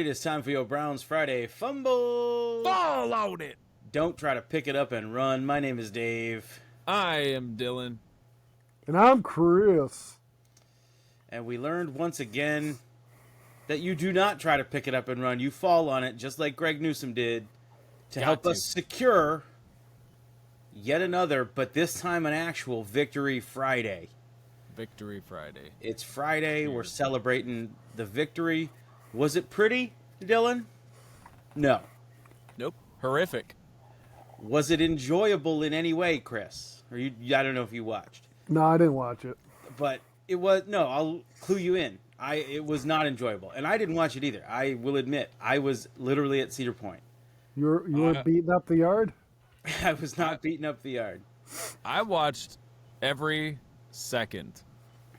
It is time for your Browns Friday Fumble. Fall on it. Don't try to pick it up and run. My name is Dave. I am Dylan. And I'm Chris. And we learned once again that you do not try to pick it up and run. You fall on it just like Greg Newsom did to help us secure yet another, but this time an actual Victory Friday. Victory Friday. It's Friday. We're celebrating the victory. Was it pretty, Dylan? No. Nope. Horrific. Was it enjoyable in any way, Chris? Or I don't know if you watched. No, I didn't watch it. But it was, no, I'll clue you in. It was not enjoyable. And I didn't watch it either. I will admit, I was literally at Cedar Point. You were beating up the yard? I was not beating up the yard. I watched every second.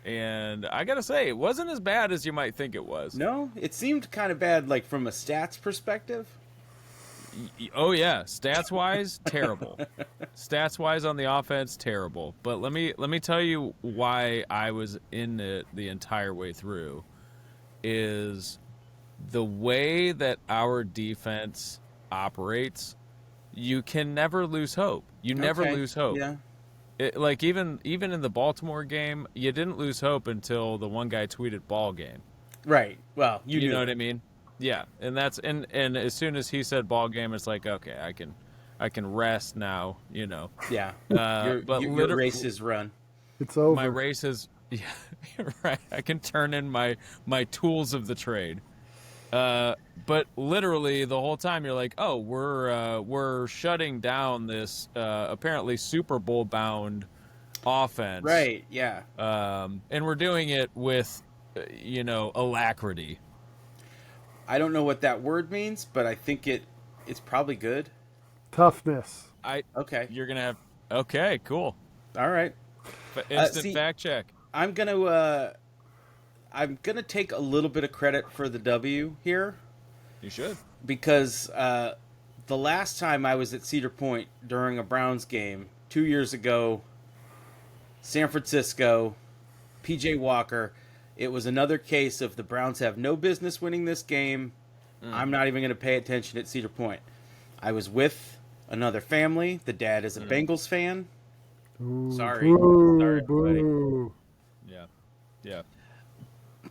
And I got to say, it wasn't as bad as you might think it was. No, it seemed kind of bad, like from a stats perspective. Oh, yeah. Stats-wise, terrible. Stats-wise on the offense, terrible. But let me tell you why I was in it the entire way through is the way that our defense operates, you can never lose hope. You never lose hope. Yeah. Like even in the Baltimore game, you didn't lose hope until the one guy tweeted "ball game." Right. Well, you know what I mean? Yeah, and and as soon as he said "ball game," it's like, okay, I can rest now. You know. Yeah. But your race is run. It's over. My race is right. I can turn in my tools of the trade. But literally the whole time you're like, oh, we're shutting down this apparently Super Bowl bound offense, Right? Yeah. and we're doing it with alacrity. I don't know what that word means, but I think it's probably good. Toughness. Okay. You're gonna have okay, cool. All right. Instant fact check. I'm gonna take a little bit of credit for the W here. You should. Because the last time I was at Cedar Point during a Browns game 2 years ago, San Francisco, PJ Walker, it was another case of the Browns have no business winning this game. I'm not even going to pay attention at Cedar Point. I was with another family. The dad is a Bengals fan. Ooh, Sorry, everybody. Boo. Yeah.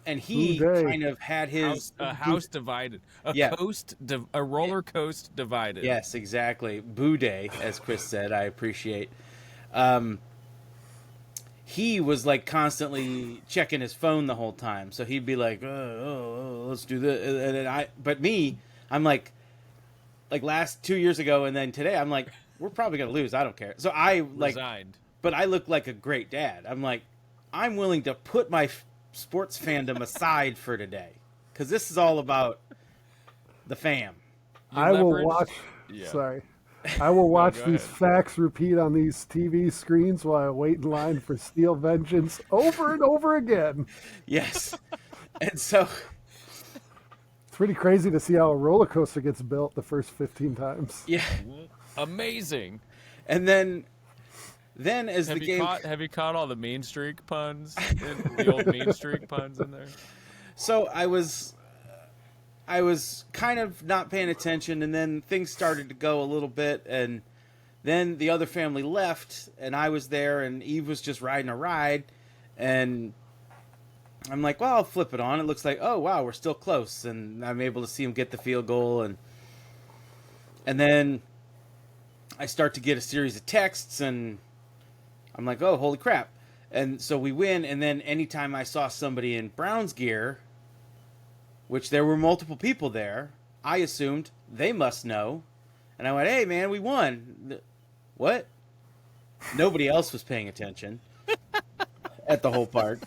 And he kind of had his house divided, a roller coaster divided. Yes, exactly. Boo day, as Chris said. I appreciate. He was like constantly checking his phone the whole time, so he'd be like, let's do this," and then I'm like last 2 years ago, and then today, I'm like, we're probably gonna lose. I don't care. So I resigned. But I look like a great dad. I'm like, I'm willing to put my sports fandom aside for today, because this is all about the fam. I will watch. Yeah. Sorry, I will watch these facts repeat on these TV screens while I wait in line for Steel Vengeance over and over again. Yes, and so it's pretty crazy to see how a roller coaster gets built the first 15 times. Yeah, amazing. And then as have the game, have you caught all the Mean Streak puns? The old Mean Streak puns in there. So I was kind of not paying attention, and then things started to go a little bit, and then the other family left, and I was there, and Eve was just riding a ride, and I'm like, well, I'll flip it on. It looks like, oh wow, we're still close, and I'm able to see him get the field goal, and then I start to get a series of texts, and I'm like, oh, holy crap. And so we win, and then anytime I saw somebody in Browns gear, which there were multiple people there, I assumed they must know. And I went, hey, man, we won. What? Nobody else was paying attention at the whole part.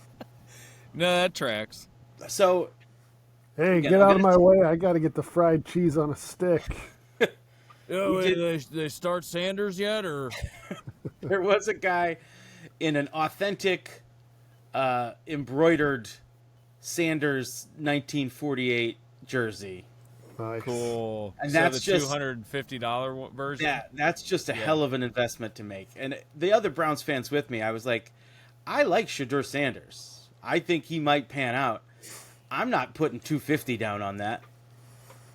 No, that tracks. So, hey, get out of my way. I got to get the fried cheese on a stick. Oh, they start Sanders yet, or there was a guy in an authentic embroidered Sanders 1948 jersey. Nice. Cool. And so that's the just $250 version. Yeah, that's just a hell of an investment to make. And the other Browns fans with me, I was like, I like Shadur Sanders. I think he might pan out. I'm not putting $250 down on that.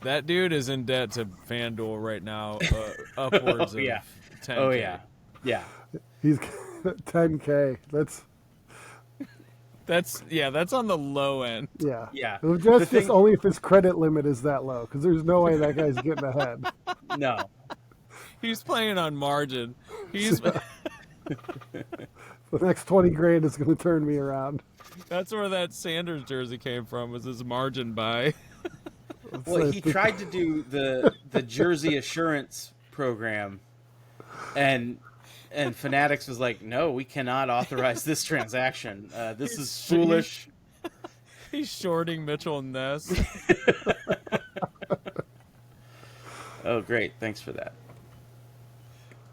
That dude is in debt to FanDuel right now, upwards of 10K. Oh yeah, yeah. He's 10K. That's on the low end. Yeah. Yeah. Just only if his credit limit is that low, because there's no way that guy's getting ahead. No. He's playing on margin. He's The next 20 grand is going to turn me around. That's where that Sanders jersey came from, was his margin buy. Well, he tried to do the jersey assurance program, and Fanatics was like, no, we cannot authorize this transaction. This is foolish. He's shorting Mitchell Ness. Oh, great. Thanks for that.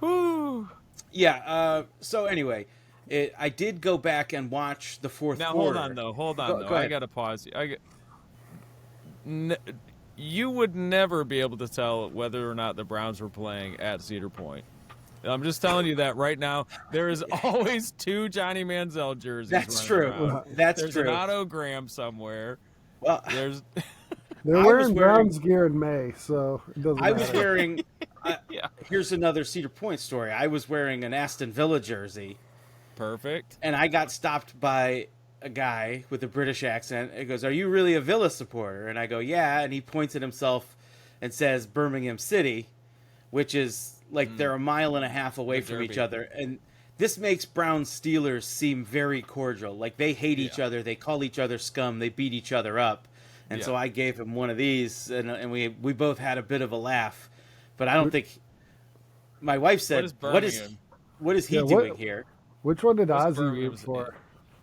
Woo. Yeah. So anyway, I did go back and watch the fourth quarter. Hold on, though. Go I ahead. got to pause. You would never be able to tell whether or not the Browns were playing at Cedar Point. I'm just telling you that right now. There is always 2 Johnny Manziel jerseys. That's true. Around. That's There's true. an Otto Graham somewhere. Well, There's. They're wearing Browns gear in May, so it doesn't matter. I was wearing. Yeah. Here's another Cedar Point story. I was wearing an Aston Villa jersey. Perfect. And I got stopped by a guy with a British accent. He goes, "Are you really a Villa supporter?" And I go, "Yeah." And he points at himself and says Birmingham City, which is like they're a mile and a half away from each other. And this makes Browns Steelers seem very cordial. Like they hate each other. They call each other scum. They beat each other up. And so I gave him one of these, and we both had a bit of a laugh. But I don't think my wife said, what is he doing here? Which one did Ozzy root for?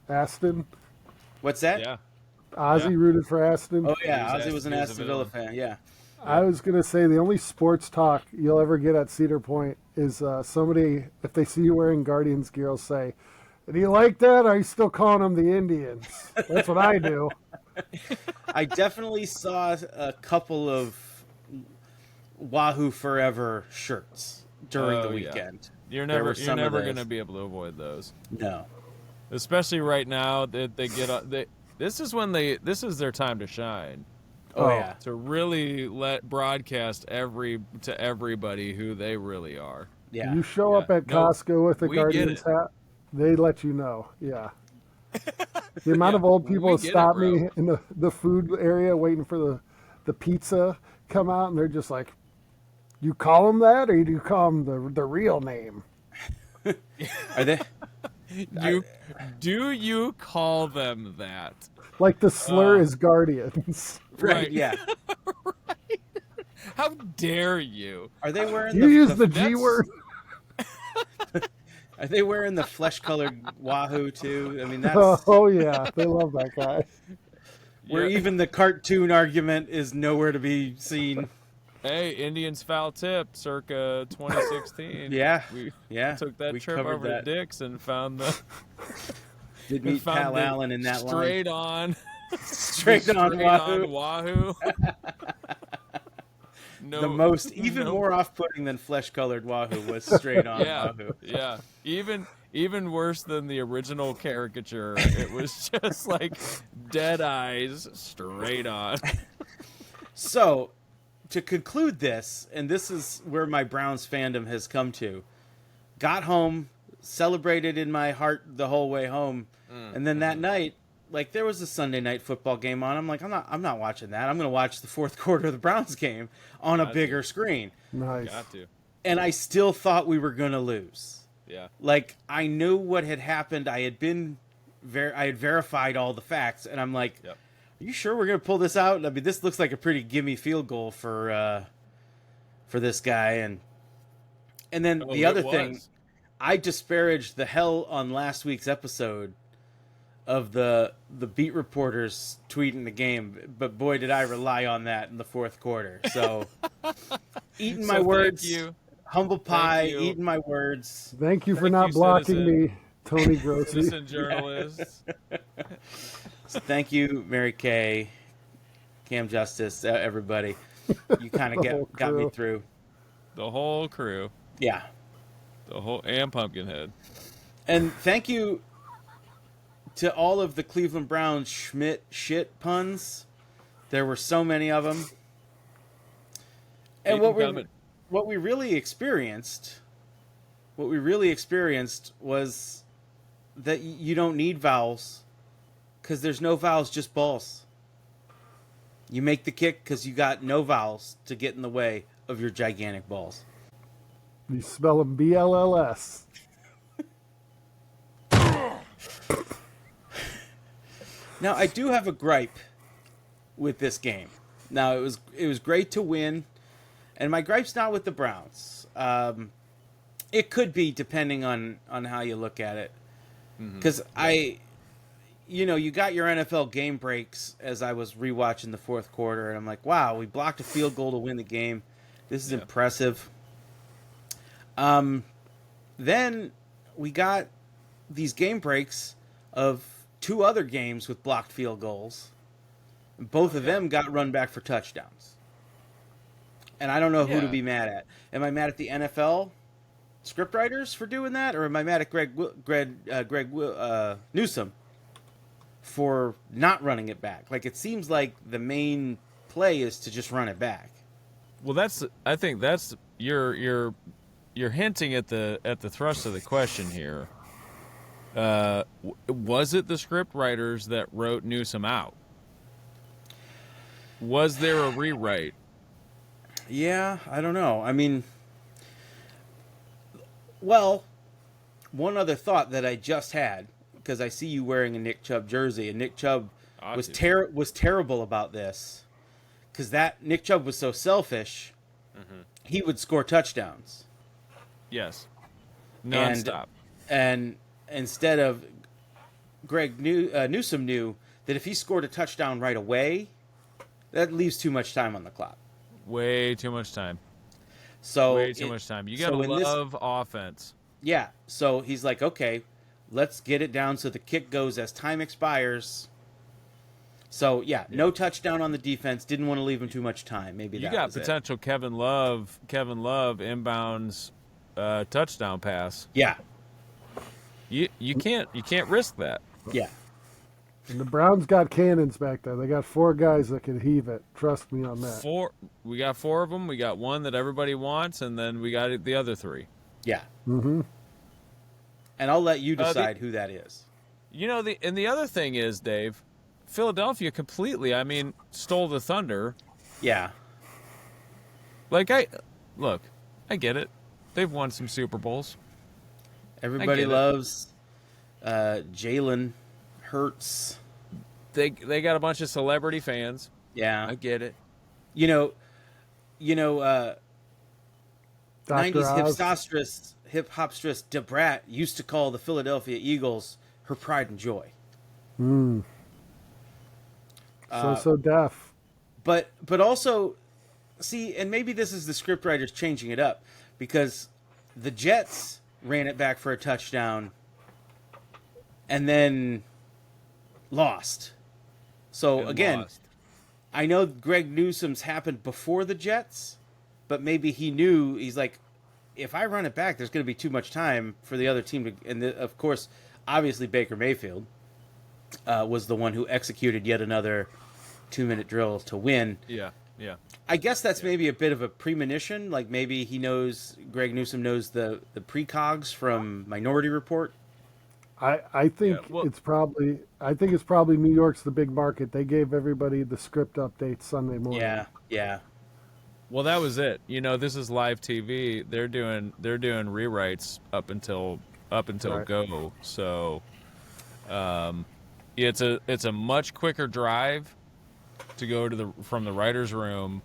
Aston? What's that? Yeah. Ozzy rooted for Aston? Oh, yeah. Ozzy was an Aston Villa fan, yeah. I was going to say the only sports talk you'll ever get at Cedar Point is somebody, if they see you wearing Guardians gear, will say, "Do you like that? Or are you still calling them the Indians?" That's what I do. I definitely saw a couple of Wahoo Forever shirts during the weekend. You're never going to be able to avoid those. No. Especially right now that they get this is their time to shine. Oh yeah. To really broadcast to everybody who they really are. Yeah. You show up at Costco with a Guardians hat, they let you know. Yeah. The amount of old people stop me in the food area waiting for the pizza come out, and they're just like, "You call them that, or do you call them the real name?" Are they? Do you call them that? Like the slur is Guardians. Right. Yeah. Right. How dare you? Are they wearing? You use the G word. Are they wearing the flesh-colored Wahoo too? I mean, that's Oh yeah, they love that guy. where even the cartoon argument is nowhere to be seen. Hey, Indians foul tip, circa 2016. Yeah, we took that we trip covered over to Dick's and found the. Did meet Pal Allen in that straight line. Straight on Wahoo. The most, more off-putting than flesh-colored Wahoo was straight on Wahoo. Yeah, even worse than the original caricature. It was just like dead eyes, straight on. So, to conclude this, and this is where my Browns fandom has come to, got home, celebrated in my heart the whole way home, and then that night, like there was a Sunday night football game on. I'm like, I'm not watching that. I'm going to watch the fourth quarter of the Browns game on a bigger screen. Nice. Got to. And I still thought we were going to lose. Yeah. Like I knew what had happened. I had verified all the facts, and I'm like, Yep. Are you sure we're going to pull this out? I mean, this looks like a pretty gimme field goal for this guy, and then the other thing, I disparaged the hell on last week's episode of the beat reporters tweeting the game, but boy did I rely on that in the fourth quarter. So eating my words, humble pie, eating my words. Thank you for not blocking me, Tony Grossi. Citizen journalists. So thank you, Mary Kay, Cam Justice, everybody. You kind of got me through. The whole crew. Yeah. And Pumpkinhead. And thank you to all of the Cleveland Browns Schmidt shit puns. There were so many of them. And Keep 'em coming. what we really experienced was that you don't need vowels because there's no vowels, just balls. You make the kick because you got no vowels to get in the way of your gigantic balls. You spell them BLLS. Now, I do have a gripe with this game. Now, it was great to win, and my gripe's not with the Browns. It could be depending on how you look at it, because you got your NFL game breaks as I was rewatching the fourth quarter, and I'm like, wow, we blocked a field goal to win the game. This is impressive. Then we got these game breaks of 2 other games with blocked field goals. Both of them got run back for touchdowns. And I don't know who to be mad at. Am I mad at the NFL scriptwriters for doing that, or am I mad at Greg Newsome for not running it back? Like, it seems like the main play is to just run it back. Well, I think that's you're hinting at the thrust of the question here. Was it the script writers that wrote Newsome out? Was there a rewrite? Yeah, I don't know. I mean, well, one other thought that I just had, because I see you wearing a Nick Chubb jersey, and Nick Chubb was terrible about this, because that Nick Chubb was so selfish, he would score touchdowns. Yes, nonstop. And instead of Newsome knew that if he scored a touchdown right away, that leaves too much time on the clock. Way too much time. So way too much time. You gotta love offense. Yeah. So he's like, okay, let's get it down so the kick goes as time expires. So no touchdown on the defense. Didn't want to leave him too much time. Maybe you got potential Kevin Love inbounds touchdown pass. Yeah. You can't risk that. Yeah. And the Browns got cannons back there. They got 4 guys that can heave it. Trust me on that. We got 4 of them. We got one that everybody wants, and then we got the other 3. Yeah. Mm-hmm. And I'll let you decide who that is. And the other thing is, Dave, Philadelphia completely, stole the thunder. Yeah. Like, I get it. They've won some Super Bowls. Everybody loves Jalen Hurts. They got a bunch of celebrity fans. Yeah. I get it. 90s hip hopstress Debrat used to call the Philadelphia Eagles her pride and joy. So deaf. But also, see, and maybe this is the scriptwriters changing it up, because the Jets ran it back for a touchdown and then lost. So again, I know Greg Newsome's happened before the Jets, but maybe he's like, if I run it back, there's going to be too much time for the other team to. And of course, obviously Baker Mayfield was the one who executed yet another 2-minute drill to win. Yeah. I guess that's maybe a bit of a premonition. Like, maybe Greg Newsome knows the precogs from Minority Report. I think it's probably New York's the big market. They gave everybody the script updates Sunday morning. Yeah. Well, that was it. This is live TV. They're doing rewrites up until right. go. So, it's a much quicker drive to go from the writers' room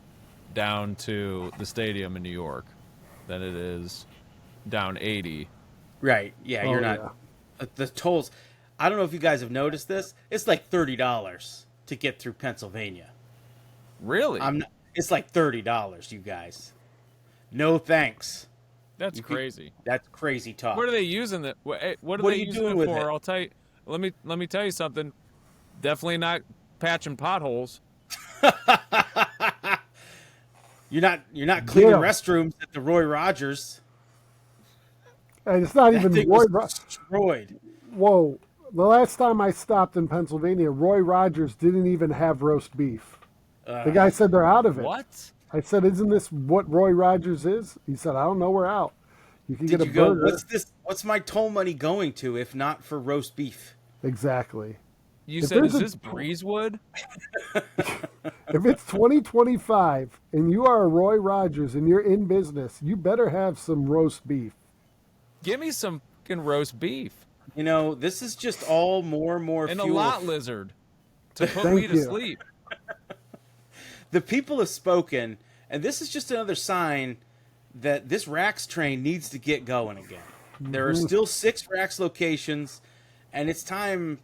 down to the stadium in New York than it is down 80. Right. Yeah. You're not. The tolls. I don't know if you guys have noticed this. It's like $30 to get through Pennsylvania. Really? It's like $30, you guys. No thanks. That's crazy. That's crazy talk. What are they using it? What are they using it for? I'll tell you. Let me tell you something. Definitely not patching potholes. You're not cleaning restrooms at the Roy Rogers. And it's not even Roy destroyed. Whoa. The last time I stopped in Pennsylvania, Roy Rogers didn't even have roast beef. The guy said they're out of it. What? I said, isn't this what Roy Rogers is? He said, I don't know, we're out. You can Did get a you go, burger. what's this? What's my toll money going to if not for roast beef? Exactly. You If said, there's is a- this Breezewood? If it's 2025 and you are a Roy Rogers and you're in business, you better have some roast beef. Give me some fucking roast beef. You know, this is just all more and more And fuel. a lot lizard to put Thank me to you. sleep. The people have spoken, and this is just another sign that this Rax train needs to get going again. There are still 6 Rax locations, and it's time.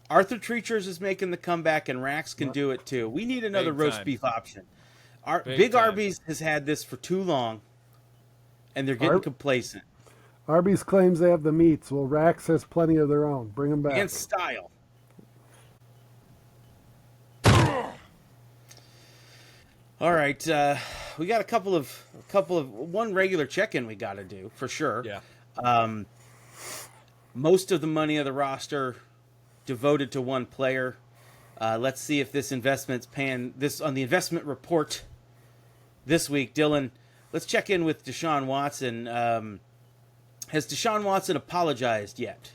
Arthur Treachers is making the comeback, and Rax can do it too. We need another Big roast time. beef option. Big Big time. Arby's has had this for too long, and they're getting complacent. Arby's claims they have the meats. Well, Rax has plenty of their own. Bring them back. And style. All right, we got a couple of one regular check-in we got to do for sure. Yeah. Most of the money of the roster devoted to one player. Let's see if this investment's paying this on the investment report this week. Dylan, let's check in with Deshaun Watson. Has Deshaun Watson apologized yet?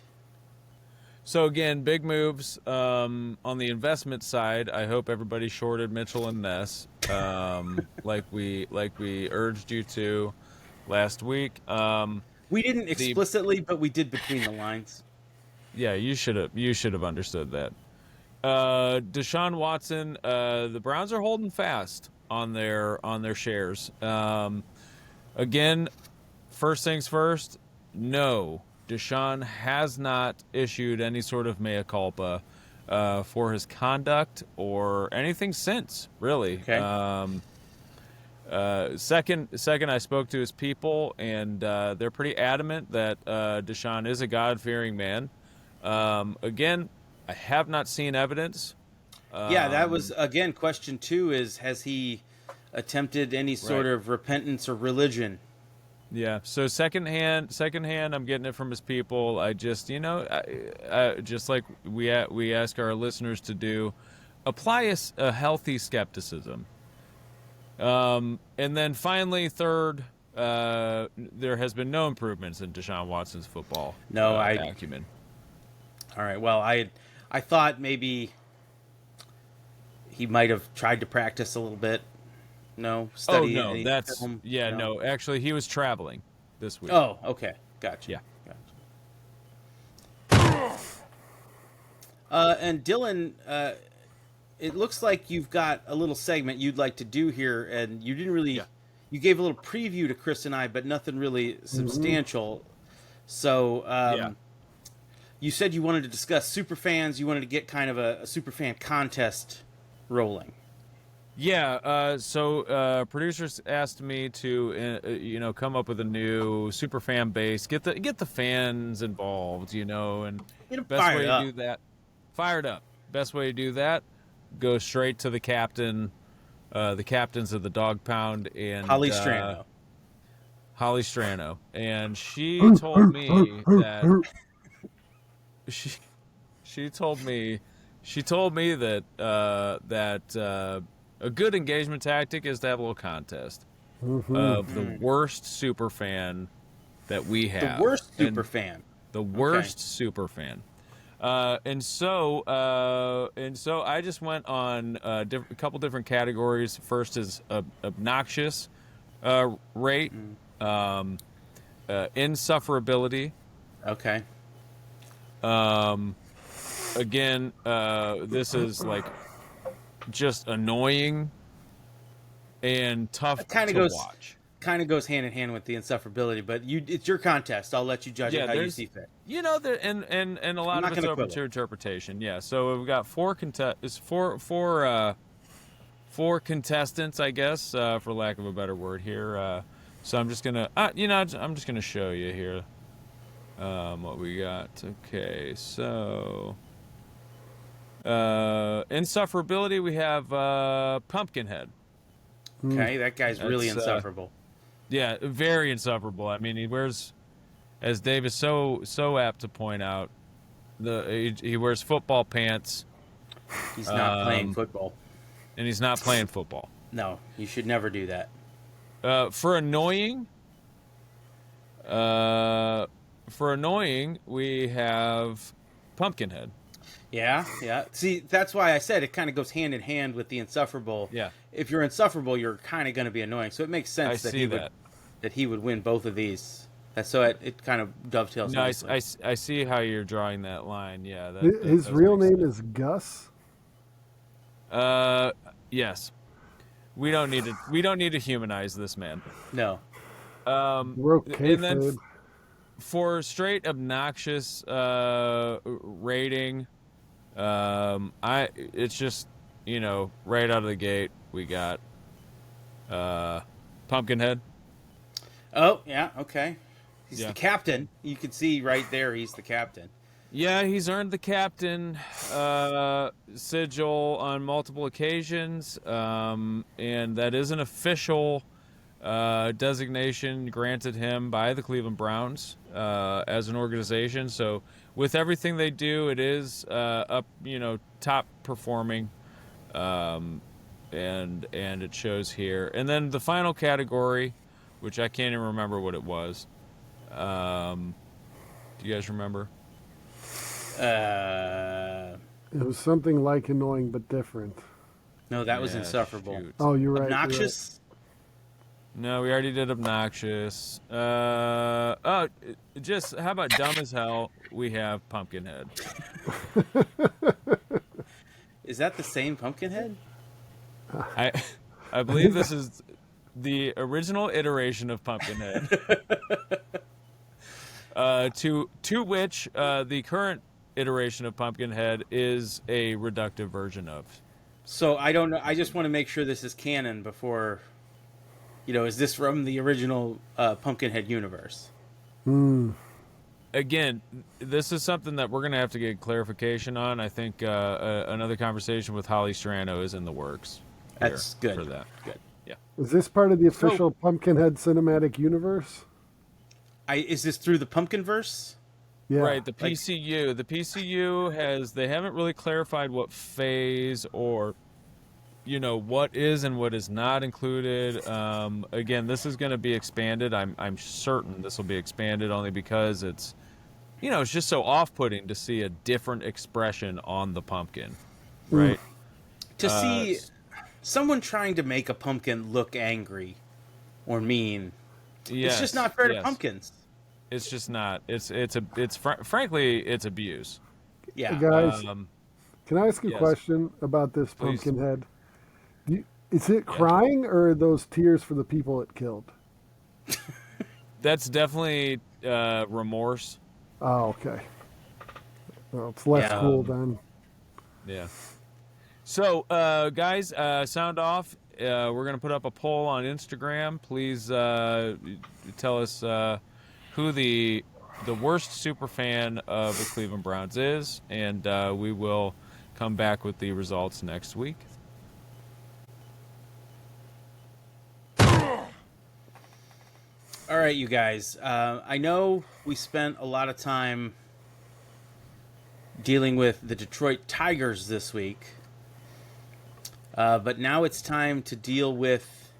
So again, big moves on the investment side. I hope everybody shorted Mitchell and Ness, like we urged you to last week. We didn't explicitly, but we did between the lines. Yeah, you should have understood that. Deshaun Watson, the Browns are holding fast on their shares. Again, first things first. No, Deshaun has not issued any sort of mea culpa for his conduct or anything since, really. Okay. Second, I spoke to his people, and they're pretty adamant that Deshaun is a God-fearing man. Again, I have not seen evidence. Yeah, that was, again, question 2 is, has he attempted any sort of repentance or religion? Yeah, so secondhand, I'm getting it from his people. I just, just like we ask our listeners to do, apply a healthy skepticism. And then finally, third, there has been no improvements in Deshaun Watson's football acumen. All right, well, I thought maybe he might have tried to practice a little bit. No, study. Oh no, that's film? no. Actually, he was traveling this week. Oh, okay, gotcha. Yeah. Gotcha. And Dylan, it looks like you've got a little segment you'd like to do here, and you didn't really. Yeah. You gave a little preview to Chris and I, but nothing really substantial. So, you said you wanted to discuss superfans. You wanted to get kind of a superfan contest rolling. Yeah, so producers asked me to, come up with a new super fan base, get the fans involved, and best way to do that, fired up. Best way to do that, go straight to the captains of the Dog Pound and Holly Strano. Holly Strano, and she told me that she told me that. A good engagement tactic is to have a little contest of the worst super fan that we have. The worst super fan. The worst super fan. And so I just went on a couple different categories. First is obnoxious rate, insufferability. Okay. Again, this is like just annoying and tough to watch. Kind of goes hand in hand with the insufferability, but it's your contest. I'll let you judge it how you see fit. And a lot of it's open to interpretation. Yeah, so we've got four contestants, I guess, for lack of a better word here. So I'm just gonna, I'm just gonna show you here what we got. Okay, so. Insufferability, we have Pumpkinhead. Okay, that guy's really insufferable. Yeah, very insufferable. I mean, he wears, as Dave is so apt to point out, he wears football pants. He's not playing football. And he's not playing football. No, you should never do that. For annoying, we have Pumpkinhead. Yeah. See, that's why I said it kind of goes hand in hand with the insufferable. Yeah. If you're insufferable, you're kind of going to be annoying. So it makes sense that he would win both of these. So it kind of dovetails. No, I see how you're drawing that line. Yeah. His real name is Gus. Yes. We don't need to humanize this man. No. We're okay, and then for straight obnoxious rating, it's just, right out of the gate we got Pumpkinhead. Oh yeah, okay. He's the captain. You can see right there he's the captain. Yeah, he's earned the captain sigil on multiple occasions, and that is an official designation granted him by the Cleveland Browns as an organization. So with everything they do, it is up, top performing, and it shows here. And then the final category, which I can't even remember what it was. Do you guys remember? It was something like annoying but different. No, that was insufferable. Shoot. Oh, you're right. Obnoxious? No, we already did obnoxious. Just how about dumb as hell? We have Pumpkinhead. Is that the same Pumpkinhead? I believe this is the original iteration of Pumpkinhead. To which the current iteration of Pumpkinhead is a reductive version of. So I don't know. I just want to make sure this is canon before. Is this from the original Pumpkinhead universe? Again, this is something that we're going to have to get clarification on. I think another conversation with Holly Strano is in the works. That's good. For that. Good. Yeah. Is this part of the official Pumpkinhead cinematic universe? Is this through the Pumpkinverse? Yeah. Right, the PCU. The PCU they haven't really clarified what phase or, what is and what is not included. Again, this is going to be expanded. I'm certain this will be expanded only because it's, it's just so off-putting to see a different expression on the pumpkin, right? To see someone trying to make a pumpkin look angry or mean, it's just not fair to pumpkins. It's just not. Frankly, it's abuse. Yeah. Guys, can I ask you a yes. question about this Please. Pumpkinhead? Is it crying or are those tears for the people it killed? That's definitely remorse. Oh, okay. Well, it's less cool then. Yeah. So, guys, sound off. We're going to put up a poll on Instagram. Please tell us who the worst super fan of the Cleveland Browns is, and we will come back with the results next week. All right, you guys. I know we spent a lot of time dealing with the Detroit Tigers this week, but now it's time to deal with.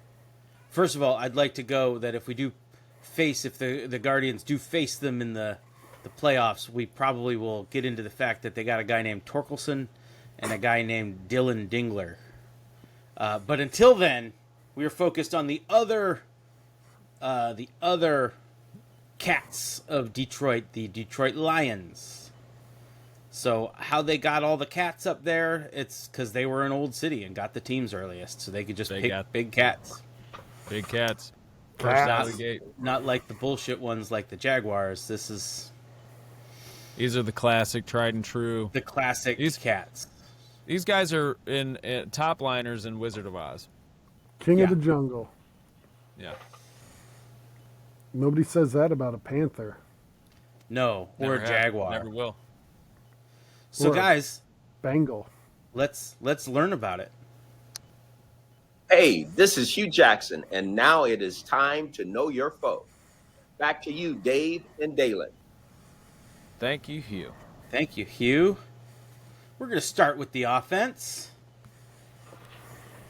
First of all, I'd like to go that if the Guardians do face them in the playoffs, we probably will get into the fact that they got a guy named Torkelson and a guy named Dylan Dingler. But until then, we are focused on the other cats of Detroit, the Detroit Lions. So how they got all the cats up there, it's because they were an old city and got the teams earliest, so they could just pick big cats. Big cats. First out of the gate. Not like the bullshit ones like the Jaguars. These are the classic, tried and true. The classic cats. These guys are in top liners in Wizard of Oz. King of the jungle. Yeah. Nobody says that about a panther. No, or a jaguar. Never will. So Or guys, Bengal. let's learn about it. Hey, this is Hugh Jackson, and now it is time to know your foe. Back to you, Dave and Dalen. Thank you, Hugh. Thank you, Hugh. We're going to start with the offense.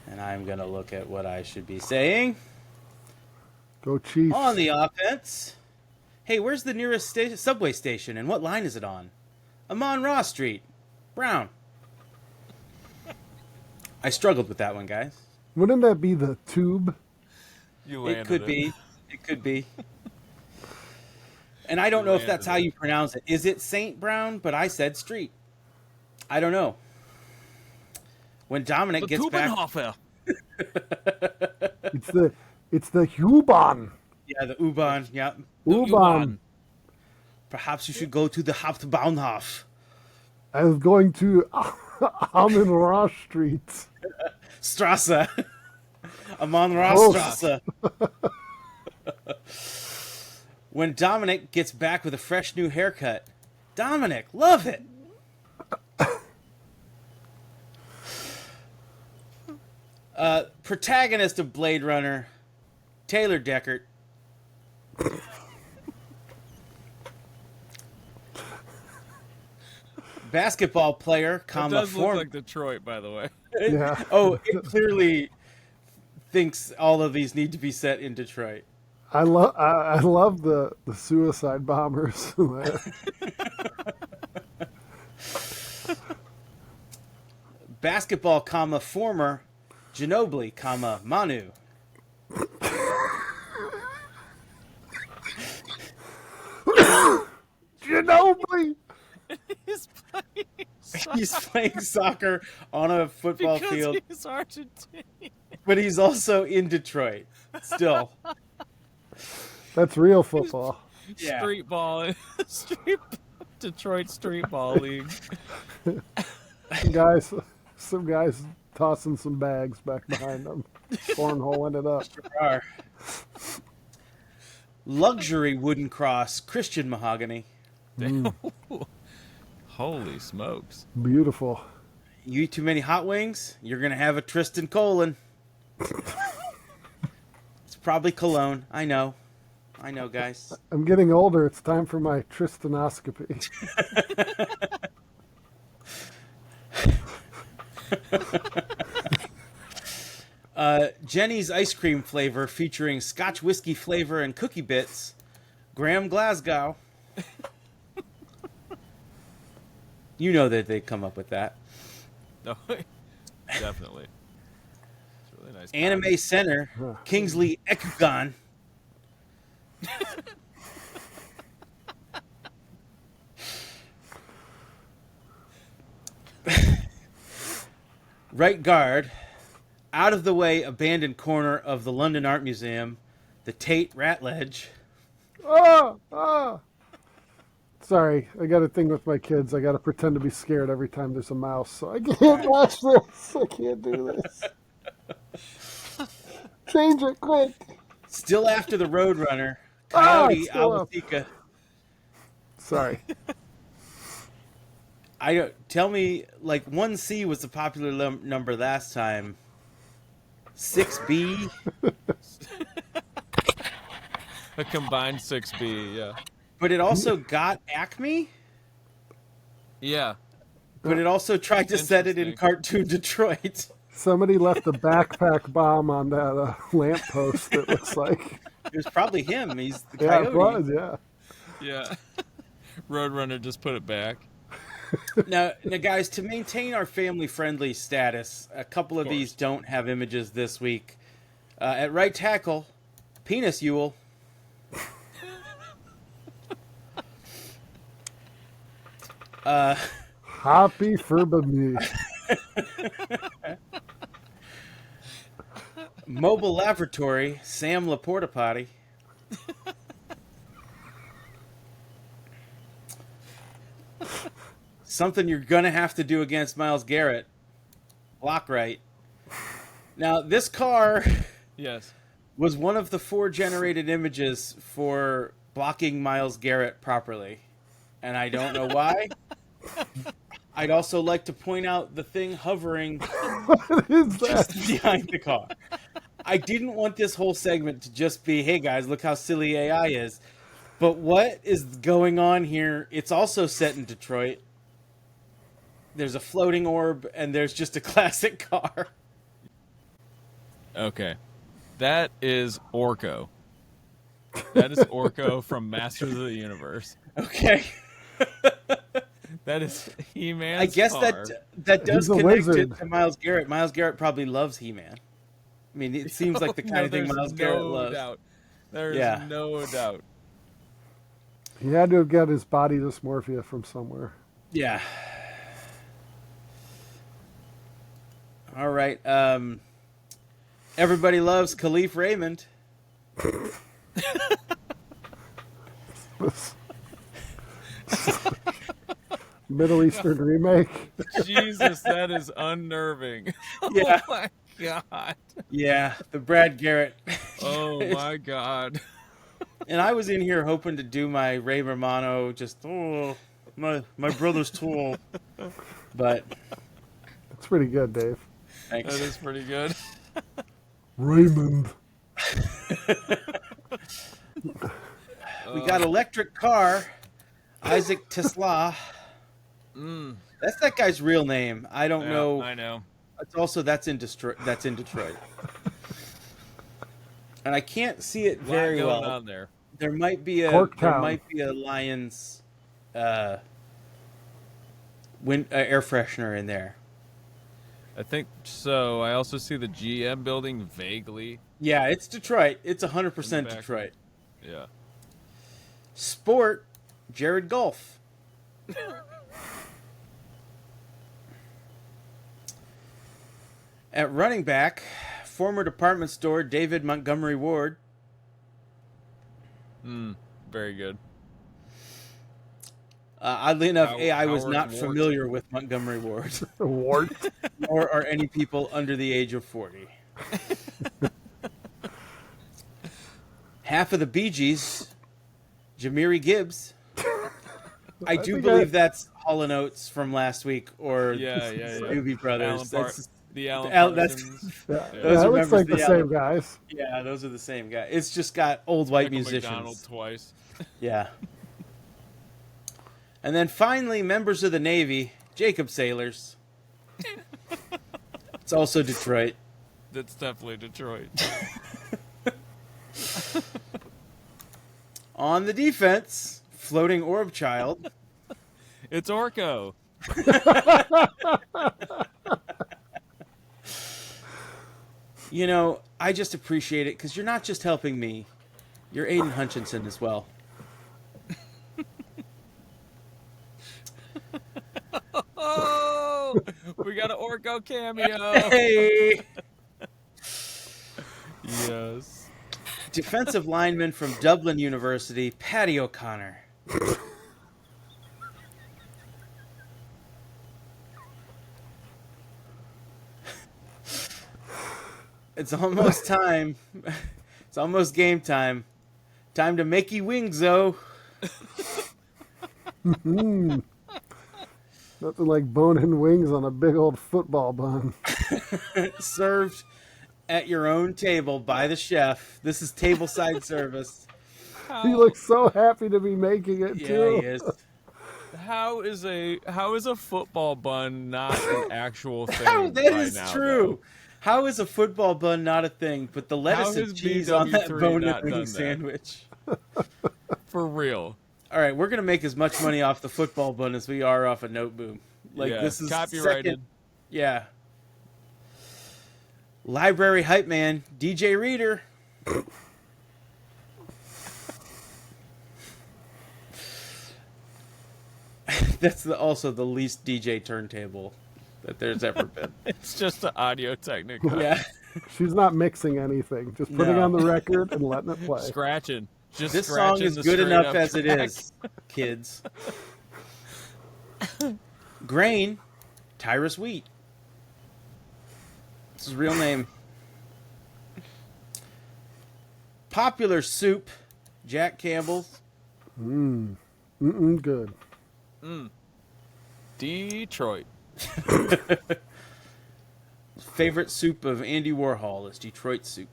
And I'm going to look at what I should be saying. Go Chiefs. On the offense. Hey, where's the nearest subway station and what line is it on? Amon-Ra Street. Brown. I struggled with that one, guys. Wouldn't that be the tube? It could be. It could be. And I don't know if that's how you pronounce it. Is it St. Brown? But I said street. I don't know. When Dominic gets back... It's the U-Bahn. Yeah, the U-Bahn. Yeah. U-Bahn. Perhaps you should go to the Hauptbahnhof. I was going to Amon-Ra Street. Strasse. Amon-Ra Strasse. When Dominic gets back with a fresh new haircut. Dominic, love it. Protagonist of Blade Runner, Taylor Deckert. Basketball player, comma, it does look like Detroit, by the way. Yeah. Oh, it clearly thinks all of these need to be set in Detroit. I love the suicide bombers. Basketball, comma, former, Ginobili, comma, Manu. Ginobili! He's playing soccer on a football field. He's Argentine. But he's also in Detroit. Still. That's real football. Yeah. Street ball. Detroit Street Ball League. Some guys tossing some bags back behind them. Cornholing it up. Sure are. Luxury wooden cross, Christian mahogany. Holy smokes. Beautiful. You eat too many hot wings, you're going to have a Tristan colon. It's probably cologne. I know, guys. I'm getting older. It's time for my Tristanoscopy. Jenny's ice cream flavor featuring Scotch whiskey flavor and cookie bits. Graham Glasgow. You know that they come up with that. No, definitely. It's really nice. Anime Center, Kingsley Ekugan. Right guard, out of the way abandoned corner of the London Art Museum, the Tate Ratledge. Sorry, I got a thing with my kids. I got to pretend to be scared every time there's a mouse, so I can't watch this. I can't do this. Change it quick. Still after the Roadrunner, Coyote still up. Awasika. Sorry. I don't tell me like 1C was the popular number last time. 6B. A combined 6B, yeah. But it also got Acme. Yeah. But it also tried to set it in Interesting. Cartoon Detroit. Somebody left a backpack bomb on that lamppost, it looks like. It was probably him. He's the Yeah, coyote. it was, yeah. Yeah. Roadrunner just put it back. Now, guys, to maintain our family-friendly status, a couple of these don't have images this week. At right tackle, Penis Yule. Happy for me. Mobile Laboratory, Sam Laporta Potty. Something you're going to have to do against Myles Garrett. Block right. Now, this car Yes. was one of the 4 generated images for blocking Myles Garrett properly. And I don't know why. I'd also like to point out the thing hovering What is that? just behind the car. I didn't want this whole segment to just be, hey guys, look how silly AI is. But what is going on here? It's also set in Detroit. There's a floating orb, and there's just a classic car. Okay. That is Orko. That is Orko from Masters of the Universe. Okay. That is He-Man's I guess car. that does He's a connect it wizard. to Miles Garrett. Miles Garrett probably loves He-Man. I mean, it seems like the kind of thing there's Miles Garrett no loves. doubt. There's Yeah. no doubt. He had to have got his body dysmorphia from somewhere. Yeah. All right. Everybody loves Khalif Raymond. Middle Eastern remake. Jesus, that is unnerving. Yeah. Oh my God. Yeah, the Brad Garrett. Oh my God. And I was in here hoping to do my Ray Romano, just my brother's tool. But It's pretty good, Dave. thanks. That is pretty good. Raymond. We got electric car, Isaac Tesla. That's that guy's real name. I don't know. I know. It's also that's in Detroit. And I can't see it very Lot going well. on there. There might be a Corktown. Lions air freshener in there. I think so. I also see the GM building vaguely. Yeah, it's Detroit. It's 100% In the back. Detroit. Yeah. Sport, Jared Goff. At running back, former department store David Montgomery Ward. Very good. Oddly enough, I was Howard not Ward. familiar with Montgomery Ward, Wart. nor are any people under the age of 40. Half of the Bee Gees, Jamiri Gibbs. I do think believe that's Hall & Oates from last week, or Yeah. Doobie Brothers. The Alan that's- Parsons. Yeah, Those it are looks members like of the the same guys. Yeah, those are the same guy. It's just got old white Michael musicians. McDonald twice. Yeah. And then finally, members of the Navy, Jacob Sailors. It's also Detroit. That's definitely Detroit. On the defense, floating orb child. It's Orko. You know, I just appreciate it because you're not just helping me. You're Aiden Hutchinson as well. Oh, we got an Orko cameo. Hey! Yes. Defensive lineman from Dublin University, Paddy O'Connor. It's almost time. It's almost game time. Time to make you wings, though. Nothing like boning wings on a big old football bun. Served at your own table by the chef. This is tableside service. He looks so happy to be making it Yeah, too. he is. How is a football bun not an actual thing? How, that by is now, true. How is a football bun not a thing? But the lettuce How and has cheese on that BW3 bone not wing done that? sandwich. though? For real. All right, we're gonna make as much money off the football bun as we are off a note boom. Like Yeah, this is copyrighted. second- Yeah. Library hype man, DJ Reader. That's also the least DJ turntable that there's ever been. It's just an audio technica. Yeah. She's not mixing anything, just putting No. on the record and letting it play. Scratching. Just This song scratching is the good straight enough up as it track. is, kids. Grain, Tyrus Wheat. It's his real name. Popular soup, Jack Campbell's. Good. Detroit. Favorite soup of Andy Warhol is Detroit soup.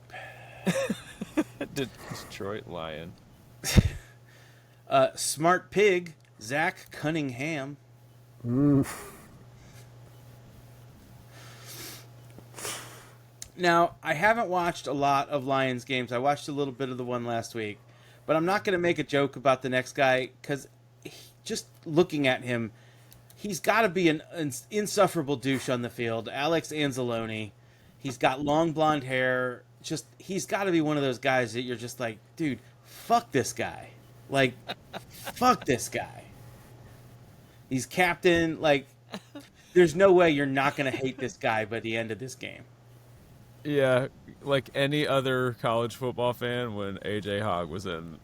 Detroit Lion. Smart Pig, Zach Cunningham. Now, I haven't watched a lot of Lions games. I watched a little bit of the one last week. But I'm not going to make a joke about the next guy because just looking at him, he's got to be an insufferable douche on the field. Alex Anzalone. He's got long blonde hair. Just he's got to be one of those guys that you're just like, dude, fuck this guy. Like, fuck this guy. He's captain. Like, there's no way you're not going to hate this guy by the end of this game. Yeah, like any other college football fan when AJ Hogg was in.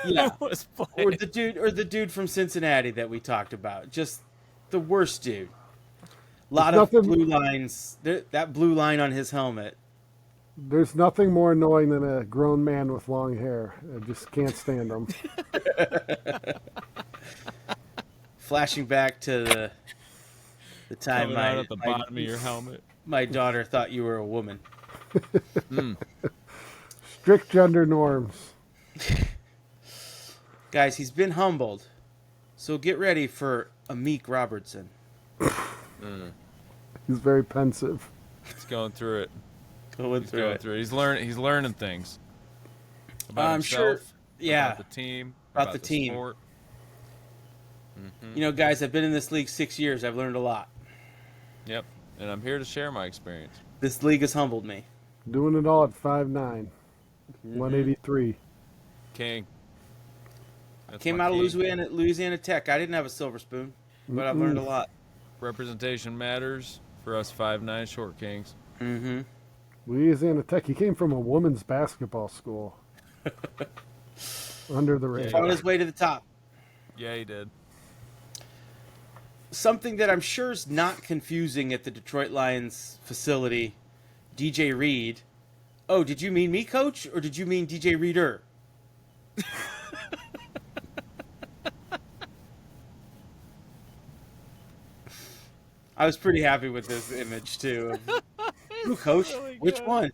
Yeah, was playing. or the dude from Cincinnati that we talked about. Just the worst dude. A lot of blue lines. That blue line on his helmet. There's nothing more annoying than a grown man with long hair. I just can't stand them. Flashing back to the time Coming out at the bottom of your helmet. My daughter thought you were a woman. Strict gender norms. Guys, he's been humbled. So get ready for Amik Robertson. He's very pensive. He's going through it. Going through it. He's learning things. About I'm himself, sure. Yeah. About the team. About the team. Sport. You know, guys, I've been in this league 6 years. I've learned a lot. Yep. And I'm here to share my experience. This league has humbled me. Doing it all at 5'9", 183. King. That's Came my out of king. Louisiana Tech. I didn't have a silver spoon, but I've learned a lot. Representation matters for us 5'9" short kings. Mm-hmm. Louisiana Tech. He came from a women's basketball school. Under the radar. On his way to the top. Yeah, he did. Something that I'm sure is not confusing at the Detroit Lions facility, DJ Reed. Oh, did you mean me, Coach, or did you mean DJ Reader? I was pretty happy with this image too. Who, Coach? Really Which good. one?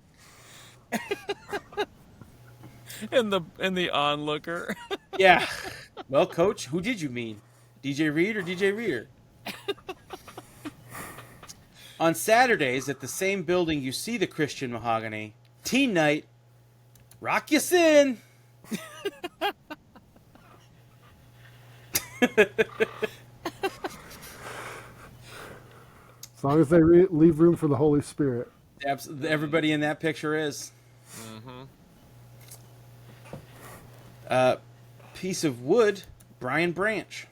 In the onlooker. Yeah. Well, Coach, who did you mean? DJ Reed or DJ Reader? On Saturdays at the same building you see the Christian Mahogany, teen night, rock your sin. As long as they leave room for the Holy Spirit. Everybody in that picture is. Piece of wood, Brian Branch.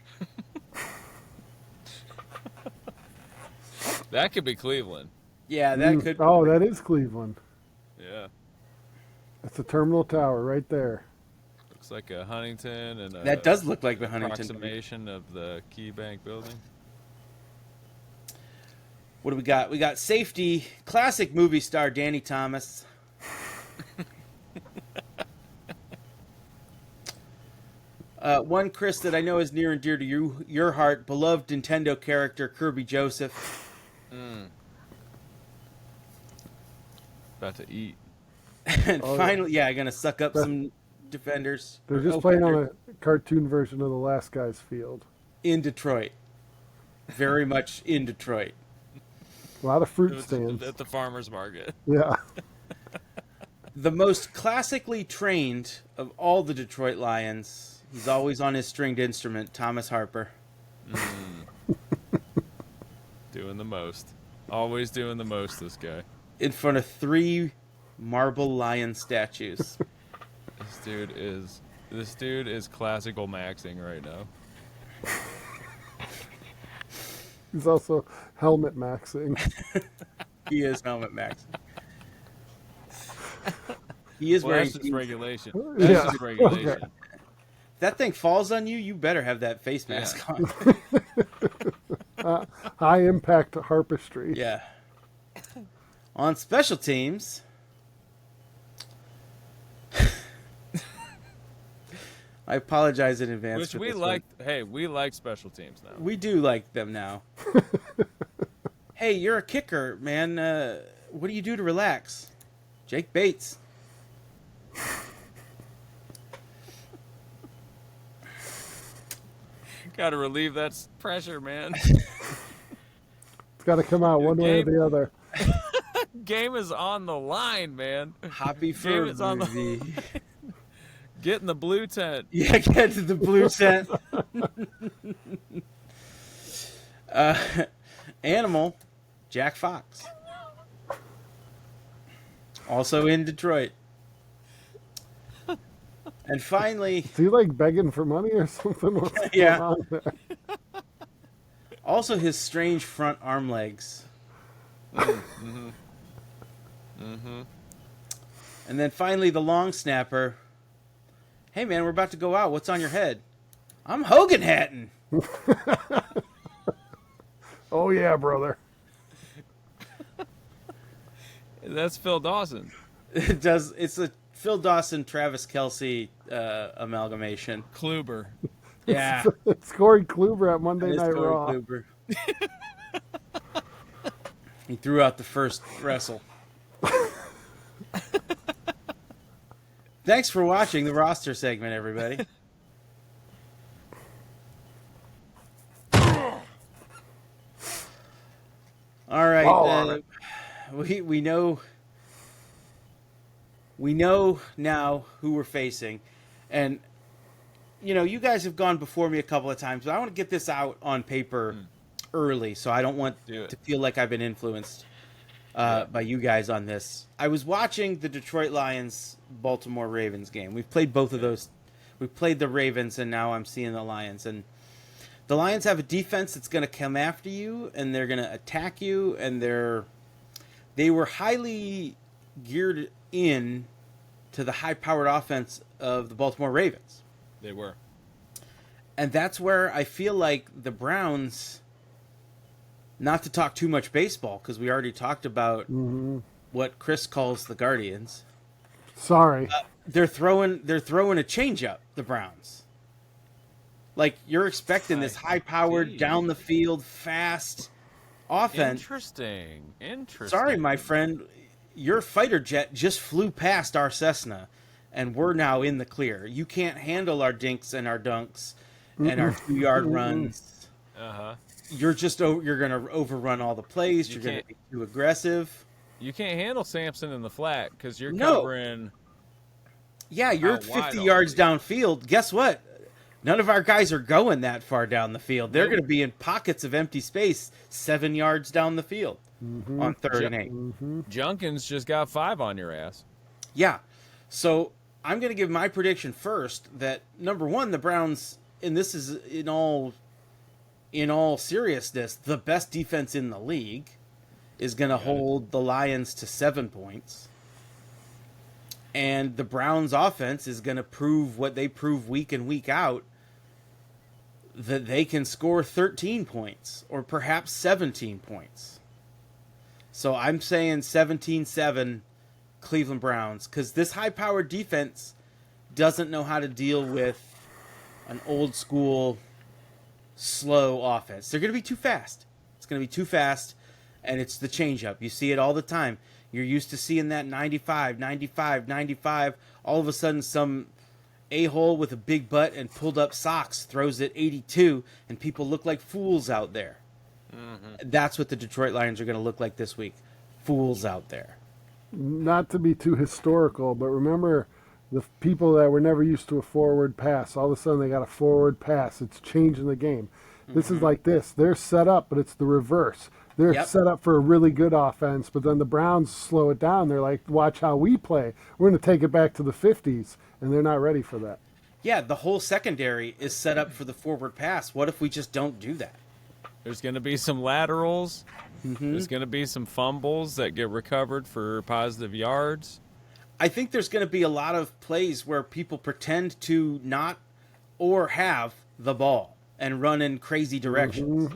That could be Cleveland. Yeah, that could. Oh, that is Cleveland. Yeah. That's the terminal tower right there. Looks like a Huntington and a That does look like the Huntington. approximation of the Key Bank building. What do we got? We got safety, classic movie star Danny Thomas. One, Chris, that I know is near and dear to your heart, beloved Nintendo character Kirby Joseph. About to eat. And finally, yeah, gonna suck up some defenders. They're just playing on a cartoon version of the last guy's field. In Detroit. Very much in Detroit. A lot of fruit stands. At the farmer's market. Yeah. The most classically trained of all the Detroit Lions. He's always on his stringed instrument, Thomas Harper. Doing the most. Always doing the most, this guy. In front of 3 marble lion statues. This dude is classical maxing right now. He's also helmet maxing. He is helmet maxing. He is wearing. That's just regulation. Yeah. That's just regulation. Okay. If that thing falls on you, you better have that face mask on. High impact harpistry. Yeah. On special teams. I apologize in advance. Which for we this like. one. Hey, we like special teams now. We do like them now. Hey, you're a kicker, man. What do you do to relax? Jake Bates. Got to relieve that pressure, man. It's got to come out one way or the other. Game is on the line, man. Happy Game for is on movie. Get in the blue tent. Yeah, get to the blue tent. Animal, Jack Fox. Also in Detroit. And finally... Is he like begging for money or something? What's Yeah. going on there? Also his strange front arm legs. Mm-hmm. Mm-hmm. And then finally the long snapper. Hey man, we're about to go out. What's on your head? I'm Hogan hatting. Oh yeah, brother. That's Phil Dawson. It does. It's a Phil Dawson, Travis Kelce amalgamation. Kluber. Yeah. It's Corey Kluber at Monday It is Night Corey Raw. Kluber. He threw out the first wrestle. Thanks for watching the roster segment, everybody. All right, we know now who we're facing, and you guys have gone before me a couple of times, but I want to get this out on paper early, so I don't want to feel like I've been influenced by you guys on this. I was watching the Detroit Lions Baltimore Ravens game. We've played both of those. We played the Ravens, and now I'm seeing the Lions, and the Lions have a defense that's going to come after you, and they're going to attack you, and they were highly geared in to the high-powered offense of the Baltimore Ravens. They were. And that's where I feel like the Browns, not to talk too much baseball, because we already talked about what Chris calls the Guardians. Sorry. They're throwing a changeup, the Browns. Like, you're expecting this high-powered, down-the-field, fast offense. Interesting. Sorry, my friend. Your fighter jet just flew past our Cessna, and we're now in the clear. You can't handle our dinks and our dunks and our 2-yard runs. Uh-huh. You're going to overrun all the plays. You're going to be too aggressive. You can't handle Samson in the flat because you're covering... Yeah, you're 50 yards downfield. Guess what? None of our guys are going that far down the field. They're going to be in pockets of empty space 7 yards down the field on 3rd and 8. Junkins just got 5 on your ass. Yeah. So I'm going to give my prediction first that, number one, the Browns, and this is in all seriousness, the best defense in the league is going to hold the Lions to 7 points. And the Browns offense is going to prove what they prove week in, week out, that they can score 13 points or perhaps 17 points. So I'm saying 17-7 Cleveland Browns, because this high-powered defense doesn't know how to deal with an old-school, slow offense. They're going to be too fast. It's going to be too fast, and it's the changeup. You see it all the time. You're used to seeing that 95, 95, 95. All of a sudden, some a-hole with a big butt and pulled up socks throws it 82, and people look like fools out there. That's what the Detroit Lions are going to look like this week. Fools out there. Not to be too historical, but remember the people that were never used to a forward pass. All of a sudden, they got a forward pass. It's changing the game. This is like this. They're set up, but it's the reverse. They're set up for a really good offense, but then the Browns slow it down. They're like, watch how we play. We're going to take it back to the 50s, and they're not ready for that. Yeah, the whole secondary is set up for the forward pass. What if we just don't do that? There's going to be some laterals. There's going to be some fumbles that get recovered for positive yards. I think there's going to be a lot of plays where people pretend to not or have the ball and run in crazy directions.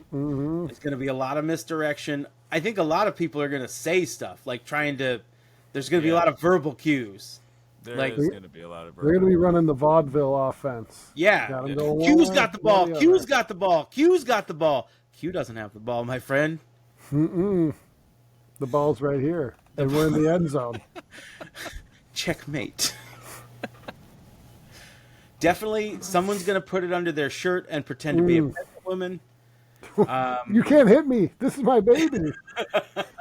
It's going to be a lot of misdirection. I think a lot of people are going to say stuff, like there's going to be a lot of verbal cues. There's going to be a lot of verbal. They're going to be running the vaudeville offense. Yeah. Q's got the ball. Q's got the ball. Q's got the ball. Q doesn't have the ball, my friend. The ball's right here. And we're in the end zone. Checkmate. Definitely, someone's going to put it under their shirt and pretend to be a pregnant woman. You can't hit me. This is my baby.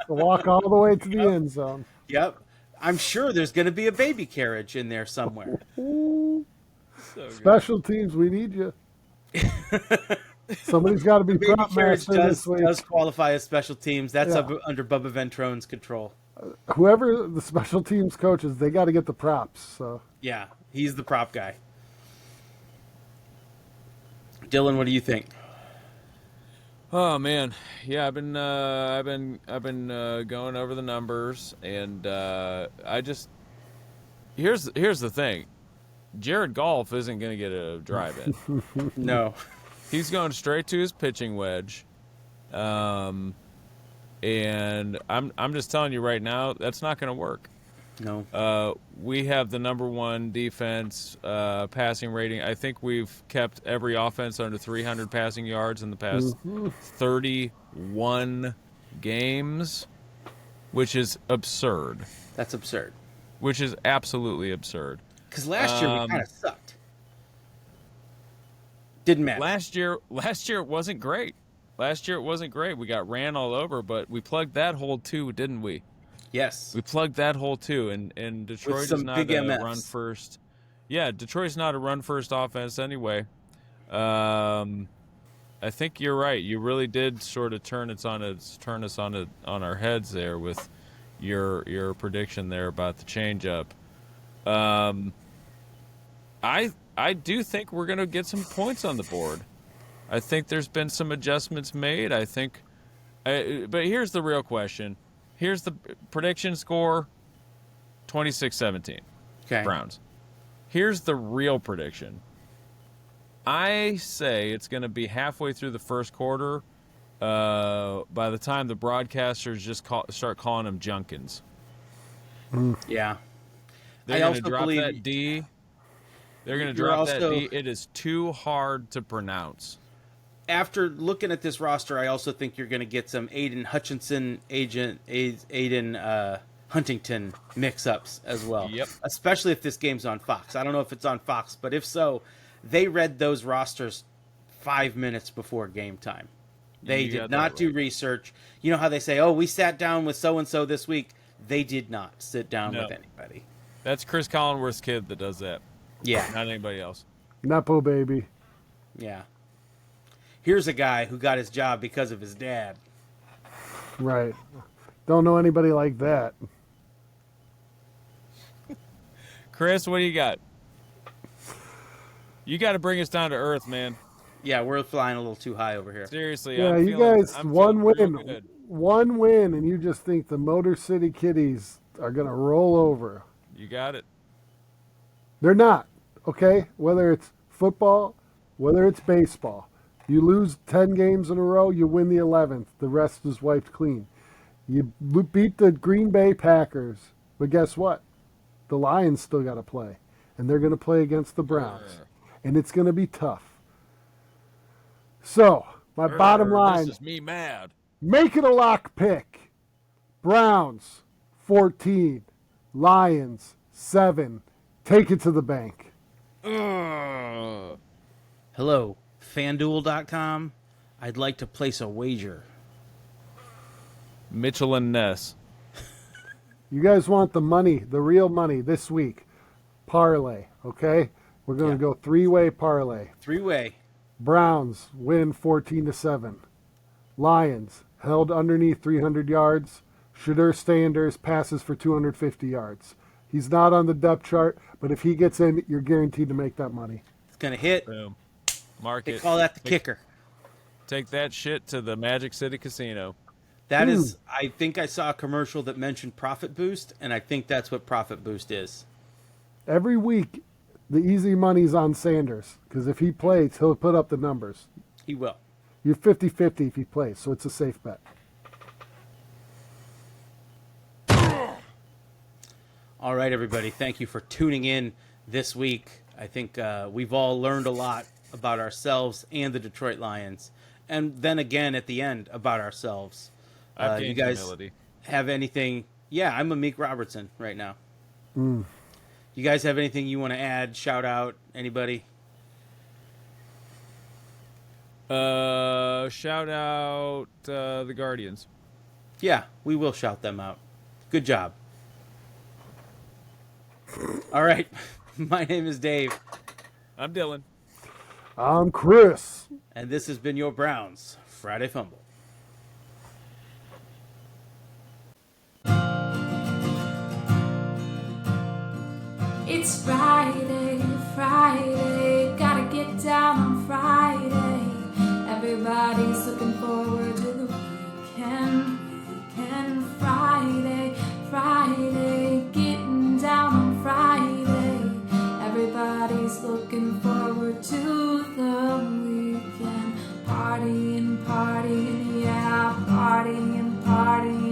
walk all the way to the end zone. Yep. I'm sure there's going to be a baby carriage in there somewhere. Ooh. Special teams, we need you. Somebody's got to be Baby prop carriage master this week. does qualify as special teams. That's up under Bubba Ventrone's control. Whoever the special teams coach is, they got to get the props. So yeah, he's the prop guy. Dylan, what do you think? Oh man, yeah, I've been going over the numbers, and here's the thing, Jared Goff isn't going to get a drive in. No, he's going straight to his pitching wedge, and I'm just telling you right now, that's not going to work. No. We have the number one defense passing rating. I think we've kept every offense under 300 passing yards in the past 31 games, which is absurd. That's absurd. Which is absolutely absurd. Because last year we kind of sucked. Didn't matter. Last year it wasn't great. We got ran all over, but we plugged that hole too, didn't we? Yes. We plugged that hole too, and Detroit is not a run first. Yeah, Detroit's not a run first offense anyway. I think you're right. You really did sort of turn us on our heads there with your prediction there about the changeup. I do think we're going to get some points on the board. I think there's been some adjustments made. But here's the real question. Here's the prediction score, 26-17, okay. Browns. Here's the real prediction. I say it's going to be halfway through the first quarter by the time the broadcasters just start calling them Junkins. Yeah. They're going to drop that D. They're going to drop that D. It is too hard to pronounce. After looking at this roster, I also think you're going to get some Aiden Hutchinson, Aiden Huntington mix-ups as well. Yep. Especially if this game's on Fox. I don't know if it's on Fox, but if so, they read those rosters 5 minutes before game time. They did not do research. You know how they say, oh, we sat down with so-and-so this week. They did not sit down with anybody. That's Chris Collinsworth's kid that does that. Yeah. Not anybody else. Nepo baby. Yeah. Here's a guy who got his job because of his dad. Right. Don't know anybody like that. Chris, what do you got? You got to bring us down to earth, man. Yeah, we're flying a little too high over here. Seriously. Yeah, you guys, one win, and you just think the Motor City Kitties are going to roll over. You got it. They're not, okay? Whether it's football, whether it's baseball. You lose 10 games in a row, you win the 11th. The rest is wiped clean. You beat the Green Bay Packers, but guess what? The Lions still got to play, and they're going to play against the Browns, and it's going to be tough. So, my bottom line, this is me mad. Make it a lock pick. Browns, 14. Lions, 7. Take it to the bank. Hello, FanDuel.com. I'd like to place a wager. Mitchell and Ness. You guys want the money, the real money this week. Parlay, okay? We're going to go 3-way parlay. 3-way. Browns win 14-7. Lions held underneath 300 yards. Shadur Sanders passes for 250 yards. He's not on the depth chart, but if he gets in, you're guaranteed to make that money. It's going to hit. Boom. Mark They it. call that the kicker. Take that shit to the Magic City Casino. That is, I think I saw a commercial that mentioned Profit Boost, and I think that's what Profit Boost is. Every week, the easy money's on Sanders, because if he plays, he'll put up the numbers. He will. You're 50-50 if he plays, so it's a safe bet. All right, everybody. Thank you for tuning in this week. I think we've all learned a lot about ourselves and the Detroit Lions. And then again, at the end, about ourselves. You guys have anything? Yeah, I'm a Meek Robertson right now. You guys have anything you want to add? Shout out? Anybody? Shout out the Guardians. Yeah, we will shout them out. Good job. All right. My name is Dave. I'm Dylan. I'm Chris. And this has been your Browns Friday Fumble. It's Friday, Friday, gotta get down on Friday. Everybody's looking forward to the weekend, Friday, Friday, getting down on Friday. Everybody's looking forward to the weekend, partying, partying, yeah, partying, partying.